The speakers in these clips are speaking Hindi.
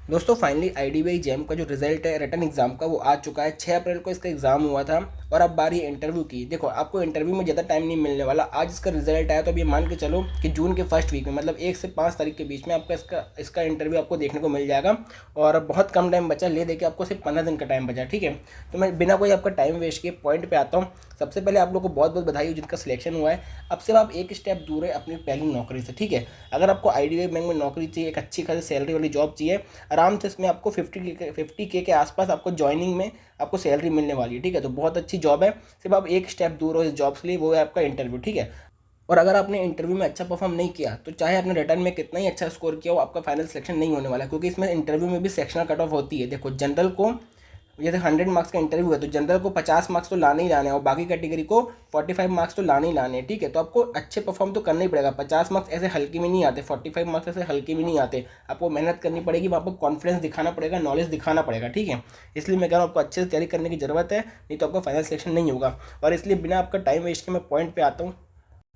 दोस्तों फाइनली आईडीबीआई जैम का जो रिजल्ट है रिटन एग्जाम का वो आ चुका है। 6 अप्रैल को इसका एग्जाम हुआ था और अब बारी इंटरव्यू की। देखो आपको इंटरव्यू में ज़्यादा टाइम नहीं मिलने वाला। आज इसका रिजल्ट आया तो अब ये मान के चलो कि जून के फर्स्ट वीक में मतलब 1 से 5 तारीख के बीच में आपका इसका इसका इंटरव्यू आपको देखने को मिल जाएगा। और बहुत कम टाइम बचा, ले दे के आपको सिर्फ 15 दिन का टाइम बचा। ठीक है, तो मैं बिना कोई आपका टाइम वेस्ट किए पॉइंट पे आता हूँ। सबसे पहले आप लोग को बहुत बहुत बधाई हो जिनका सिलेक्शन हुआ है। अब सिर्फ आप एक स्टेप दूर है अपनी पहली नौकरी से। ठीक है, अगर आपको आईडीबीआई बैंक में नौकरी चाहिए, एक अच्छी खासी सैलरी वाली जॉब चाहिए, आराम से इसमें आपको 50K के आसपास आपको जॉइनिंग में आपको सैलरी मिलने वाली है। ठीक है, तो बहुत अच्छी जॉब है। सिर्फ आप एक स्टेप दूर हो इस जॉब के लिए, वो है आपका इंटरव्यू। ठीक है, और अगर आपने इंटरव्यू में अच्छा परफॉर्म नहीं किया तो चाहे आपने रिटर्न में कितना ही अच्छा स्कोर किया हो, आपका फाइनल सिलेक्शन नहीं होने वाला है। क्योंकि इसमें इंटरव्यू में भी सेक्शनल कट ऑफ होती है। देखो जनरल को जैसे 100 मार्क्स का इंटरव्यू है तो जनरल को 50 मार्क्स तो लाने ही लाने हैं और बाकी कैटेगरी को 45 मार्क्स तो लाने ही लाने हैं। ठीक है, तो आपको अच्छे परफॉर्म तो करना ही पड़ेगा। 50 मार्क्स ऐसे हल्के में नहीं आते, 45 मार्क्स ऐसे हल्के में नहीं आते। आपको मेहनत करनी पड़ेगी, आपको कॉन्फिडेंस दिखाना पड़ेगा, नॉलेज दिखाना पड़ेगा। ठीक है, इसलिए मैं कह रहा हूँ आपको अच्छे से तैयारी करने की ज़रूरत है, नहीं तो आपका फाइनल सिलेक्शन नहीं होगा। और इसलिए बिना आपका टाइम वेस्ट के मैं पॉइंट पे आता हूँ।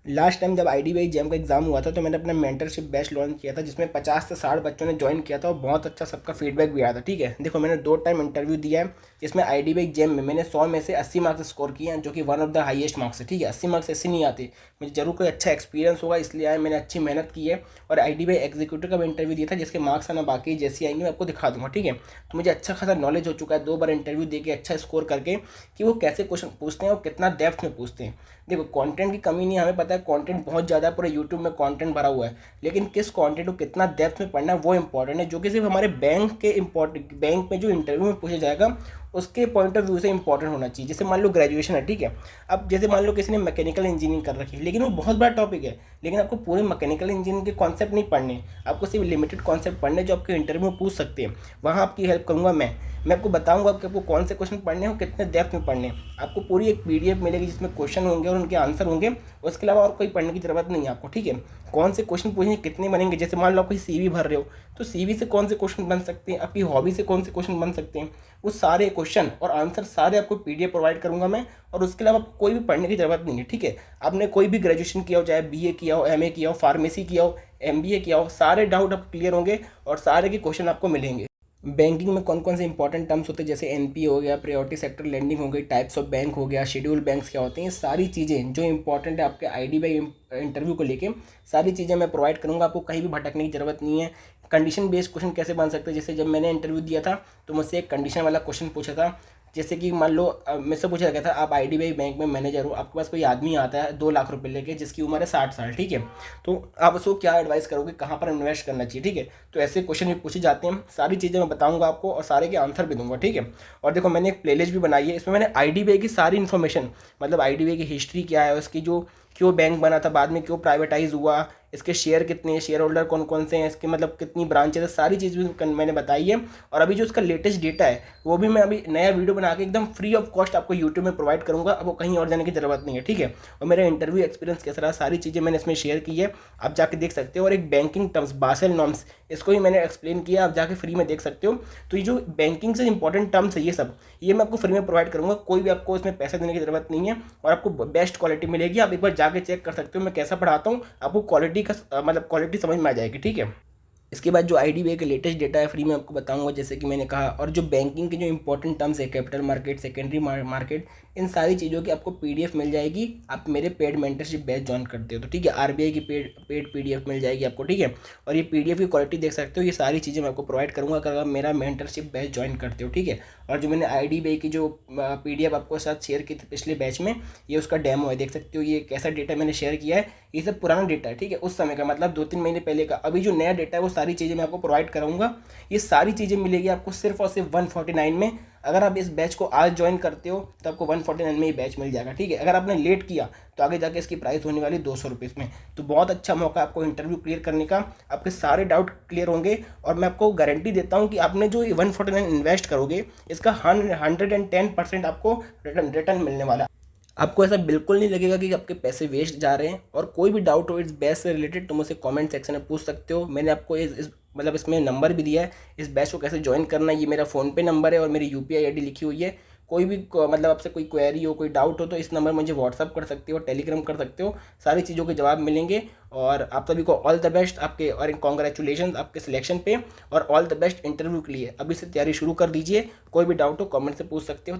लास्ट टाइम जब आईडीबीआई जैम का एग्जाम हुआ था तो मैंने अपना मेंटरशिप बैच लॉन्च किया था, जिसमें 50 से 60 बच्चों ने ज्वाइन किया था और बहुत अच्छा सबका फीडबैक भी आया था। ठीक है, देखो मैंने 2 टाइम इंटरव्यू दिया है, जिसमें आईडीबीआई जैम में मैंने 100 में से 80 मार्क्स स्कोर किए हैं, जो कि one of the highest marks है। ठीक है, 80 मार्क्स ऐसे नहीं आते। मुझे जरूर कोई अच्छा एक्सपीरियंस होगा इसलिए आया, मैंने अच्छी मेहनत की है। और आईडीबीआई एग्जीक्यूटिव का भी इंटरव्यू दिया था, जिसके मार्क्स आना बाकी जैसे आएंगे मैं आपको दिखा दूंगा। ठीक है, तो मुझे अच्छा खासा नॉलेज हो चुका है 2 बार इंटरव्यू दे के अच्छा स्कोर करके, कि वो कैसे क्वेश्चन पूछते हैं और कितना डेप्थ में पूछते हैं। देखो कंटेंट की कमी नहीं है, हमें पता है कंटेंट बहुत ज़्यादा है, पूरे यूट्यूब में कंटेंट भरा हुआ है, लेकिन किस कंटेंट को कितना डेप्थ में पढ़ना है वो इंपॉर्टेंट है, जो कि सिर्फ हमारे बैंक में जो इंटरव्यू में पूछा जाएगा उसके पॉइंट ऑफ व्यू से इंपॉर्टेंट होना चाहिए। जैसे मान लो ग्रेजुएशन है, ठीक है, अब जैसे मान लो किसी ने मैकेनिकल इंजीनियरिंग कर रखी है, लेकिन वो बहुत बड़ा टॉपिक है, लेकिन आपको पूरे मैकेनिकल इंजीनियरिंग के कॉन्सेप्ट नहीं पढ़ने, आपको सिर्फ लिमिटेड कॉन्सेप्ट पढ़ने जो आपके इंटरव्यू में पूछ सकते हैं। वहाँ आपकी हेल्प करूँगा मैं आपको बताऊंगा कि आपको कौन से क्वेश्चन पढ़ने हैं और कितने डेप्थ में पढ़ने हैं। आपको पूरी एक पीडीएफ मिलेगी जिसमें क्वेश्चन होंगे और उनके आंसर होंगे, उसके अलावा और कोई पढ़ने की ज़रूरत नहीं है आपको। ठीक है, कौन से क्वेश्चन पूछेंगे, कितने बनेंगे, जैसे मान लो आप कोई सीवी भर रहे हो तो सीवी से कौन से क्वेश्चन बन सकते हैं, आपकी हॉबी से कौन से क्वेश्चन बन सकते हैं, वो सारे क्वेश्चन और आंसर सारे आपको पीडीएफ प्रोवाइड करूंगा मैं। और उसके अलावा आपको कोई भी पढ़ने की ज़रूरत नहीं है। ठीक है, आपने कोई भी ग्रेजुएशन किया हो, चाहे बीए किया हो, एमए किया हो, फार्मेसी किया हो, एमबीए किया हो, सारे डाउट आपको क्लियर होंगे और सारे के क्वेश्चन आपको मिलेंगे। बैंकिंग में कौन कौन से इंपॉर्टेंट टर्म्स होते हैं, जैसे एनपी हो गया, प्रायोरिटी सेक्टर लेंडिंग हो गई, टाइप्स ऑफ बैंक हो गया, शेड्यूल बैंक्स क्या होते हैं, ये सारी चीज़ें जो इंपॉर्टेंट है आपके आईडीबीआई इंटरव्यू को लेके, सारी चीज़ें मैं प्रोवाइड करूँगा। आपको कहीं भी भटकने की ज़रूरत नहीं है। कंडीशन बेस्ड क्वेश्चन कैसे बन सकते हैं, जैसे जब मैंने इंटरव्यू दिया था तो मुझसे एक कंडीशन वाला क्वेश्चन पूछा था। जैसे कि मान लो मुझसे पूछा गया था, आप आईडीबीआई बैंक में मैनेजर हो, आपके पास कोई आदमी आता है 2 लाख रुपए लेके, जिसकी उम्र है 60 साल। ठीक है, तो आप उसको क्या एडवाइस करोगे, कहाँ पर इन्वेस्ट करना चाहिए। ठीक है, तो ऐसे क्वेश्चन भी पूछे जाते हैं। सारी चीज़ें मैं बताऊंगा आपको और सारे के आंसर भी दूंगा। ठीक है, और देखो मैंने एक प्लेलिस्ट भी बनाई है, इसमें मैंने आईडीबीआई की सारी इन्फॉर्मेशन, मतलब आईडीबीआई की हिस्ट्री क्या है, उसकी जो क्यों बैंक बना था, बाद में क्यों प्राइवेटाइज हुआ, इसके शेयर कितने हैं, शेयर होल्डर कौन कौन से हैं, इसके मतलब कितनी ब्रांचेज है, सारी चीज़ भी मैंने बताई है। और अभी जो इसका लेटेस्ट डेटा है वो भी मैं अभी नया वीडियो बना के एकदम फ्री ऑफ कॉस्ट आपको यूट्यूब में प्रोवाइड करूंगा। आपको कहीं और जाने की ज़रूरत नहीं है। ठीक है, और मेरा इंटरव्यू एक्सपीरियंस कैसा रहा, सारी चीज़ें मैंने इसमें शेयर की है, आप जाके देख सकते हो। और एक बैंकिंग टर्म्स बासेल नॉर्म्स, इसको भी मैंने एक्सप्लेन किया, आप जाके फ्री में देख सकते हो। तो ये जो बैंकिंग से इंपॉर्टेंट टर्म्स है ये मैं आपको फ्री में प्रोवाइड करूँगा, कोई भी आपको इसमें पैसे देने की ज़रूरत नहीं है और आपको बेस्ट क्वालिटी मिलेगी। आप एक बार जाके चेक कर सकते हो मैं कैसा पढ़ाता हूँ, आपको क्वालिटी का मतलब क्वालिटी समझ में आ जाएगी। ठीक है, इसके बाद जो आईडीबीआई के लेटेस्ट डेटा है फ्री में आपको बताऊंगा, जैसे कि मैंने कहा। और जो बैंकिंग के जो इंपॉर्टेंट टर्म्स है, कैपिटल मार्केट, सेकेंडरी मार्केट, इन सारी चीज़ों की आपको पीडीएफ मिल जाएगी। आप मेरे पेड मेंटरशिप बैच ज्वाइन करते हो तो ठीक है, आरबीआई की पेड पीडीएफ मिल जाएगी आपको। ठीक है, और ये पीडीएफ की क्वालिटी देख सकते हो, ये सारी चीज़ें मैं आपको प्रोवाइड करूँगा अगर आप मेरा मेंटरशिप बैच ज्वाइन करते हो। ठीक है, और जो मैंने आईडीबीआई की जो पीडीएफ आपको साथ शेयर की थी पिछले बैच में, ये उसका डेमो है, देख सकते हो ये कैसा डेटा मैंने शेयर किया है। ये सब पुराना डेटा है, ठीक है, उस समय का, मतलब 2-3 महीने पहले का। अभी जो नया डेटा है वो सारी चीज़ें मैं आपको प्रोवाइड कराऊंगा। ये सारी चीज़ें मिलेगी आपको सिर्फ और सिर्फ 149 में। अगर आप इस बैच को आज ज्वाइन करते हो तो आपको 149 में ये बैच मिल जाएगा। ठीक है, अगर आपने लेट किया तो आगे जाके इसकी प्राइस होने वाली 200 रुपये में। तो बहुत अच्छा मौका आपको इंटरव्यू क्लियर करने का, आपके सारे डाउट क्लियर होंगे। और मैं आपको गारंटी देता हूँ कि आपने जो 149 इन्वेस्ट करोगे, इसका 110% आपको रिटर्न मिलने वाला है। आपको ऐसा बिल्कुल नहीं लगेगा कि आपके पैसे वेस्ट जा रहे हैं। और कोई भी डाउट हो इस बैच से रिलेटेड तो मुझसे कमेंट सेक्शन में पूछ सकते हो। मैंने आपको इस मतलब इसमें नंबर भी दिया है, इस बैच को कैसे ज्वाइन करना है। ये मेरा फ़ोनपे नंबर है और मेरी यूपीआई आईडी लिखी हुई है। कोई भी मतलब आपसे कोई क्वेरी हो, कोई डाउट हो तो इस नंबर मुझे व्हाट्सअप कर सकते हो, टेलीग्राम कर सकते हो, सारी चीज़ों के जवाब मिलेंगे। और आप सभी को ऑल द बेस्ट आपके, और कॉन्ग्रेचुलेशन आपके सिलेक्शन पे, और ऑल द बेस्ट इंटरव्यू के लिए। अभी से तैयारी शुरू कर दीजिए, कोई भी डाउट हो कमेंट से पूछ सकते हो।